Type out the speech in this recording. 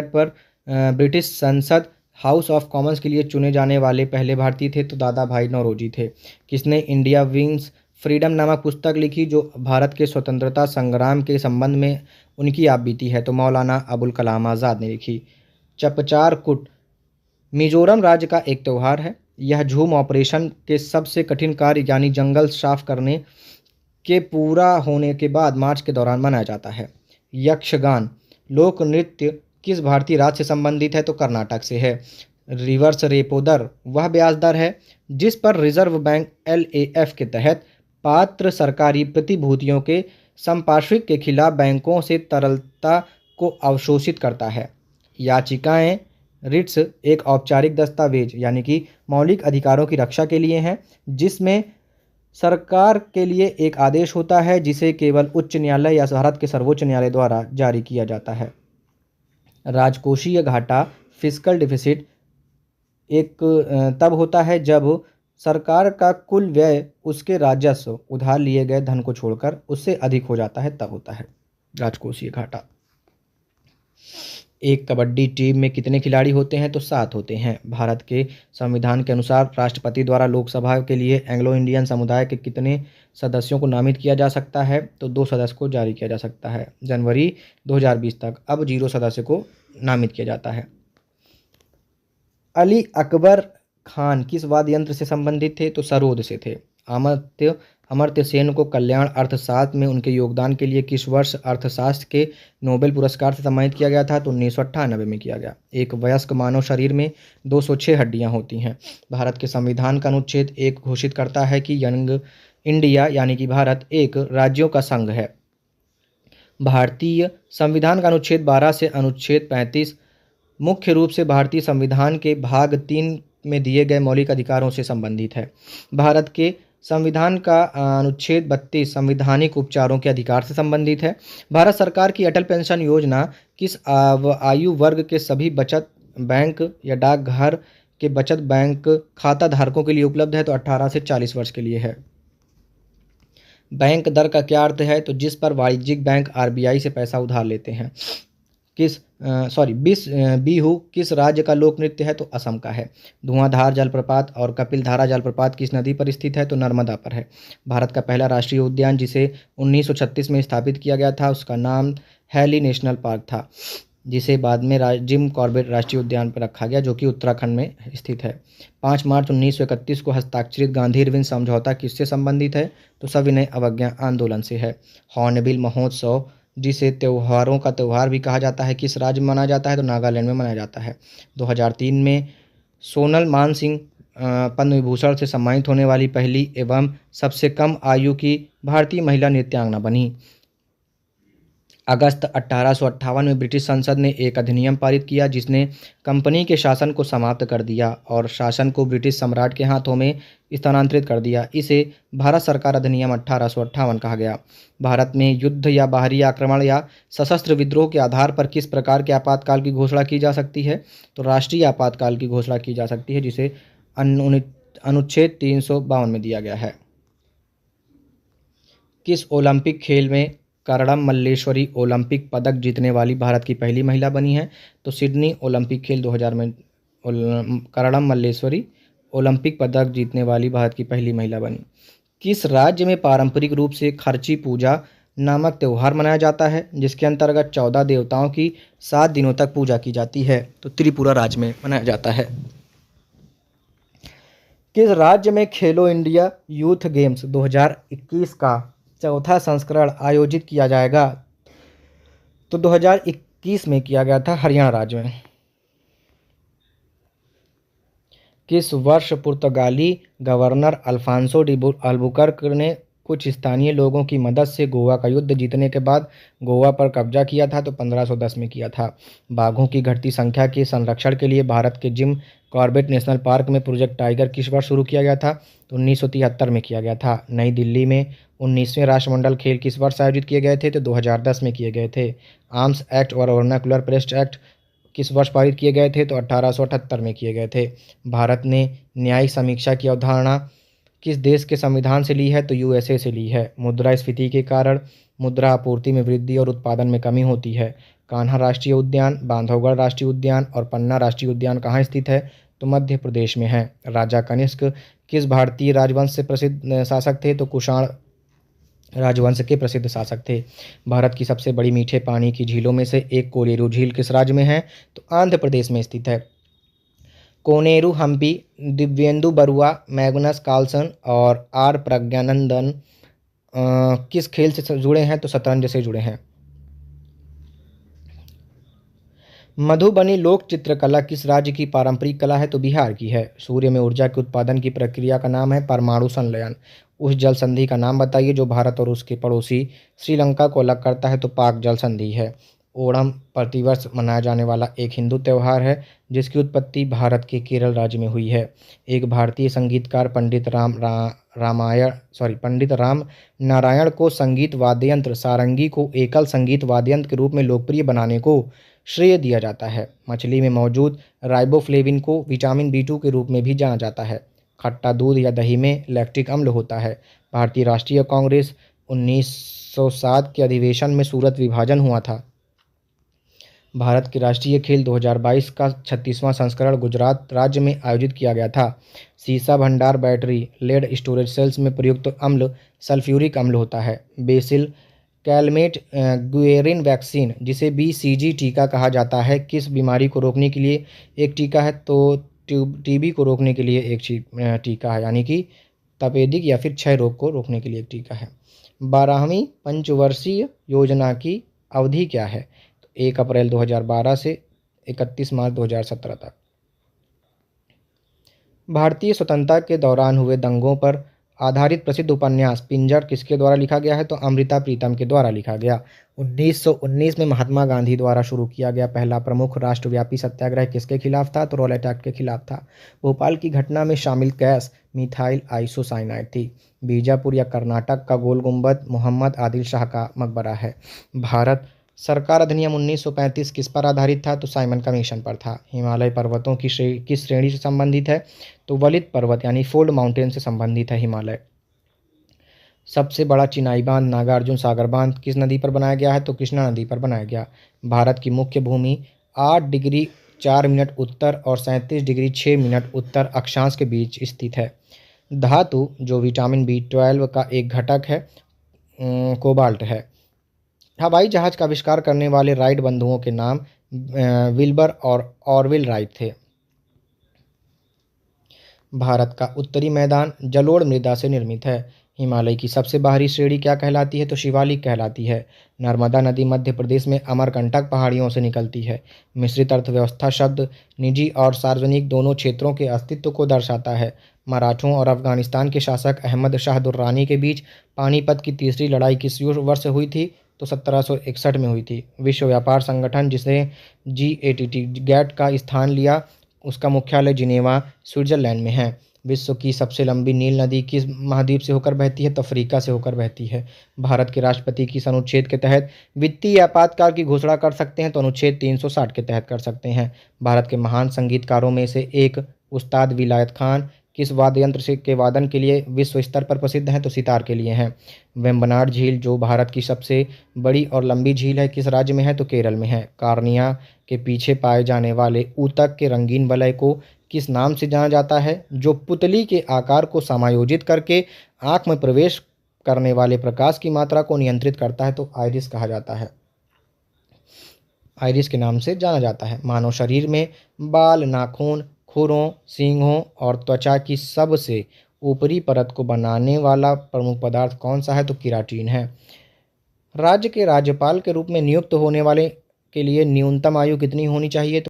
पर ब्रिटिश संसद house of Commons के लिए चुने जाने वाले पहले भारतीय थे तो दादा भाई नौरोजी थे। किसने इंडिया विंस फ्रीडम नामक पुस्तक लिखी जो भारत के स्वतंत्रता संग्राम के संबंध में उनकी आप बीती है तो मौलाना अबुल कलाम आज़ाद ने लिखी। चपचार कुट मिजोरम राज्य का एक त्यौहार है। यह झूम ऑपरेशन के सबसे कठिन कार्य यानी जंगल साफ करने के पूरा होने के बाद मार्च के दौरान मनाया जाता है। यक्षगान लोक नृत्य किस भारतीय राज्य से संबंधित है तो कर्नाटक से है। रिवर्स रेपो दर वह ब्याज दर है जिस पर रिजर्व बैंक LAF के तहत पात्र सरकारी प्रतिभूतियों के संपार्श्विक के खिलाफ बैंकों से तरलता को अवशोषित करता है। याचिकाएं रिट्स एक औपचारिक दस्तावेज यानी कि मौलिक अधिकारों की रक्षा के लिए हैं जिसमें सरकार के लिए एक आदेश होता है जिसे केवल उच्च न्यायालय या भारत के सर्वोच्च न्यायालय द्वारा जारी किया जाता है। राजकोषीय घाटा फिस्कल डिफिसिट एक तब होता है जब सरकार का कुल व्यय उसके राजस्व उधार लिए गए धन को छोड़कर उससे अधिक हो जाता है तब होता है राजकोषीय घाटा। एक कबड्डी टीम में कितने खिलाड़ी होते हैं तो 7 होते हैं। भारत के संविधान के अनुसार राष्ट्रपति द्वारा लोकसभा के लिए एंग्लो इंडियन समुदाय के कितने सदस्यों को नामित किया जा सकता है तो 2 सदस्य को जारी किया जा सकता है जनवरी 2020 तक। अब 0 सदस्य को नामित किया जाता है। अली अकबर खान किस वाद्य यंत्र से संबंधित थे तो सरोद से थे। अमर्त्य सेन को कल्याण अर्थशास्त्र में उनके योगदान के लिए किस वर्ष अर्थशास्त्र के नोबेल पुरस्कार से सम्मानित किया गया था तो 1998 में किया गया। एक वयस्क मानव शरीर में 206 हड्डियां होती हैं। भारत के संविधान का अनुच्छेद 1 घोषित करता है कि यंग इंडिया यानी कि भारत एक राज्यों का संघ है। भारतीय संविधान का अनुच्छेद 12 से अनुच्छेद 35 मुख्य रूप से भारतीय संविधान के भाग 3 में दिए गए मौलिक अधिकारों से संबंधित है। भारत के संविधान का अनुच्छेद 32 संवैधानिक उपचारों के अधिकार से संबंधित है। भारत सरकार की अटल पेंशन योजना किस आयु वर्ग के सभी बचत बैंक या डाकघर के बचत बैंक खाता धारकों के लिए उपलब्ध है तो 18 से 40 वर्ष के लिए है। बैंक दर का क्या अर्थ है तो जिस पर वाणिज्यिक बैंक RBI से पैसा उधार लेते हैं। बिहू किस राज्य का लोक नृत्य है तो असम का है। धुआंधार जलप्रपात और कपिल धारा जलप्रपात किस नदी पर स्थित है तो नर्मदा पर है। भारत का पहला राष्ट्रीय उद्यान जिसे 1936 में स्थापित किया गया था उसका नाम हैली नेशनल पार्क था जिसे बाद में जिम कॉर्बेट राष्ट्रीय उद्यान पर रखा गया जो कि उत्तराखंड में स्थित है। 5 मार्च 1931 को हस्ताक्षरित गांधी इरविन समझौता किससे संबंधित है तो सविनय अवज्ञा आंदोलन से है। हॉर्नबिल महोत्सव जिसे त्योहारों का त्यौहार भी कहा जाता है किस राज्य में मनाया जाता है तो नागालैंड में मनाया जाता है। 2003 में सोनल मानसिंह पद्म विभूषण से सम्मानित होने वाली पहली एवं सबसे कम आयु की भारतीय महिला नृत्यांगना बनी। अगस्त 1858 में ब्रिटिश संसद ने एक अधिनियम पारित किया जिसने कंपनी के शासन को समाप्त कर दिया और शासन को ब्रिटिश सम्राट के हाथों में स्थानांतरित कर दिया। इसे भारत सरकार अधिनियम 1858 कहा गया। भारत में युद्ध या बाहरी आक्रमण या सशस्त्र विद्रोह के आधार पर किस प्रकार के आपातकाल की घोषणा की जा सकती है तो राष्ट्रीय आपातकाल की घोषणा की जा सकती है जिसे अनुच्छेद 352 में दिया गया है। किस ओलंपिक खेल में करड़म मल्लेश्वरी ओलंपिक पदक जीतने वाली भारत की पहली महिला बनी है तो सिडनी ओलंपिक खेल 2000 में करड़म मल्लेश्वरी ओलंपिक पदक जीतने वाली भारत की पहली महिला बनी। किस राज्य में पारंपरिक रूप से खर्ची पूजा नामक त्यौहार मनाया जाता है जिसके अंतर्गत 14 देवताओं की 7 दिनों तक पूजा की जाती है तो त्रिपुरा राज्य में मनाया जाता है। किस राज्य में खेलो इंडिया यूथ गेम्स 2021 का चौथा संस्करण आयोजित किया जाएगा तो 2021 में किया गया था हरियाणा राज्य में। किस वर्ष पुर्तगाली गवर्नर अल्फांसो डी अल्बुकर्क ने कुछ स्थानीय लोगों की मदद से गोवा का युद्ध जीतने के बाद गोवा पर कब्जा किया था तो 1510 में किया था। बाघों की घटती संख्या के संरक्षण के लिए भारत के जिम कॉर्बेट नेशनल पार्क में प्रोजेक्ट टाइगर किस वर्ष शुरू किया गया था तो 1973 में किया गया था। नई दिल्ली में 19वें राष्ट्रमंडल खेल किस वर्ष आयोजित किए गए थे तो 2010 में किए गए थे। आर्म्स एक्ट और वर्नाकुलर प्रेस्ट एक्ट किस वर्ष पारित किए गए थे तो 1878 में किए गए थे। भारत ने न्यायिक समीक्षा की अवधारणा किस देश के संविधान से ली है तो USA से ली है। मुद्रास्फीति के कारण मुद्रा आपूर्ति में वृद्धि और उत्पादन में कमी होती है। कान्हा राष्ट्रीय उद्यान, बांधवगढ़ राष्ट्रीय उद्यान और पन्ना राष्ट्रीय उद्यान कहाँ स्थित है? तो मध्य प्रदेश में है। राजा कनिष्क किस भारतीय राजवंश से प्रसिद्ध शासक थे? तो कुषाण राजवंश के प्रसिद्ध शासक थे। भारत की सबसे बड़ी मीठे पानी की झीलों में से एक कोनेरू झील किस राज्य में है? तो आंध्र प्रदेश में स्थित है। कोनेरू हम्पी, दिव्येंदु बरुआ, मैग्नस कार्लसन और आर प्रज्ञानंदन किस खेल से जुड़े हैं? तो शतरंज से जुड़े हैं। मधुबनी लोक चित्रकला किस राज्य की पारंपरिक कला है? तो बिहार की है। सूर्य में ऊर्जा के उत्पादन की प्रक्रिया का नाम है परमाणु संलयन। उस जल संधि का नाम बताइए जो भारत और उसके पड़ोसी श्रीलंका को अलग करता है? तो पाक जल संधि है। ओणम प्रतिवर्ष मनाया जाने वाला एक हिंदू त्यौहार है जिसकी उत्पत्ति भारत के केरल राज्य में हुई है। एक भारतीय संगीतकार पंडित राम नारायण को संगीत वाद्ययंत्र सारंगी को एकल संगीत वाद्ययंत्र के रूप में लोकप्रिय बनाने को श्रेय दिया जाता है। मछली में मौजूद राइबोफ्लेविन को विटामिन B2 के रूप में भी जाना जाता है। खट्टा दूध या दही में लैक्टिक अम्ल होता है। भारतीय राष्ट्रीय कांग्रेस 1907 के अधिवेशन में सूरत विभाजन हुआ था। भारत के राष्ट्रीय खेल 2022 का 36वां संस्करण गुजरात राज्य में आयोजित किया गया था। सीसा भंडार बैटरी लेड स्टोरेज सेल्स में प्रयुक्त अम्ल सल्फ्यूरिक अम्ल होता है। बेसिल कैलमेट गुएरिन वैक्सीन जिसे BCG टीका कहा जाता है किस बीमारी को रोकने के लिए एक टीका है? तो TB को रोकने के लिए एक टीका है, यानी कि तपेदिक या फिर क्षय रोग को रोकने के लिए एक टीका है। 12वीं पंचवर्षीय योजना की अवधि क्या है? तो 1 अप्रैल 2012 से 31 मार्च 2017 तक। भारतीय स्वतंत्रता के दौरान हुए दंगों पर आधारित प्रसिद्ध उपन्यास पिंजर किसके द्वारा लिखा गया है? तो अमृता प्रीतम के द्वारा लिखा गया। 1919 में महात्मा गांधी द्वारा शुरू किया गया पहला प्रमुख राष्ट्रव्यापी सत्याग्रह किसके खिलाफ था? तो रॉलेट एक्ट के खिलाफ था। भोपाल की घटना में शामिल गैस मिथाइल आइसोसाइनाइड थी। बीजापुर या कर्नाटक का गोल गुंबद मोहम्मद आदिल शाह का मकबरा है। भारत सरकार अधिनियम 1935 किस पर आधारित था? तो साइमन कमीशन पर था। हिमालय पर्वतों की किस श्रेणी से संबंधित है? तो वलित पर्वत यानी फोल्ड माउंटेन से संबंधित है हिमालय। सबसे बड़ा चिनाई बांध नागार्जुन सागर बांध किस नदी पर बनाया गया है? तो कृष्णा नदी पर बनाया गया। भारत की मुख्य भूमि 8 डिग्री 4 मिनट उत्तर और 37 डिग्री 6 मिनट उत्तर अक्षांश के बीच स्थित है। धातु जो विटामिन B12 का एक घटक है कोबाल्ट है। हवाई जहाज का आविष्कार करने वाले राइट बंधुओं के नाम विल्बर और ऑरविल राइट थे। भारत का उत्तरी मैदान जलोढ़ मृदा से निर्मित है। हिमालय की सबसे बाहरी श्रेणी क्या कहलाती है? तो शिवालिक कहलाती है। नर्मदा नदी मध्य प्रदेश में अमरकंटक पहाड़ियों से निकलती है। मिश्रित अर्थव्यवस्था शब्द निजी और सार्वजनिक दोनों क्षेत्रों के अस्तित्व को दर्शाता है। मराठों और अफगानिस्तान के शासक अहमद शाह दुर्रानी के बीच पानीपत की तीसरी लड़ाई किस वर्ष हुई थी? तो 1761 में हुई थी। विश्व व्यापार संगठन जिसे GATT का स्थान लिया उसका मुख्यालय जिनेवा स्विट्जरलैंड में है। विश्व की सबसे लंबी नील नदी किस महाद्वीप से होकर बहती है? तो अफ्रीका से होकर बहती है। भारत के राष्ट्रपति किस अनुच्छेद के तहत वित्तीय आपातकाल की घोषणा कर सकते हैं? तो अनुच्छेद 360 के तहत कर सकते हैं। भारत के महान संगीतकारों में से एक उस्ताद विलायत खान किस वाद्य यंत्र से के वादन के लिए विश्व स्तर पर प्रसिद्ध हैं? तो सितार के लिए हैं। वेम्बनाड झील जो भारत की सबसे बड़ी और लंबी झील है किस राज्य में है? तो केरल में है। कार्निया के पीछे पाए जाने वाले ऊतक के रंगीन वलय को किस नाम से जाना जाता है? जो पुतली के आकार को समायोजित करके आँख में प्रवेश करने वाले प्रकाश की मात्रा को नियंत्रित करता है तो आइरिस कहा जाता है। आइरिस के नाम से जाना जाता है। मानव शरीर में बाल, नाखून, खुरों, सींगों और त्वचा की सबसे ऊपरी परत को बनाने वाला प्रमुख पदार्थ कौन सा है? तो केराटिन है। राज्य के राज्यपाल के रूप में नियुक्त होने वाले के लिए न्यूनतम आयु कितनी होनी चाहिए? तो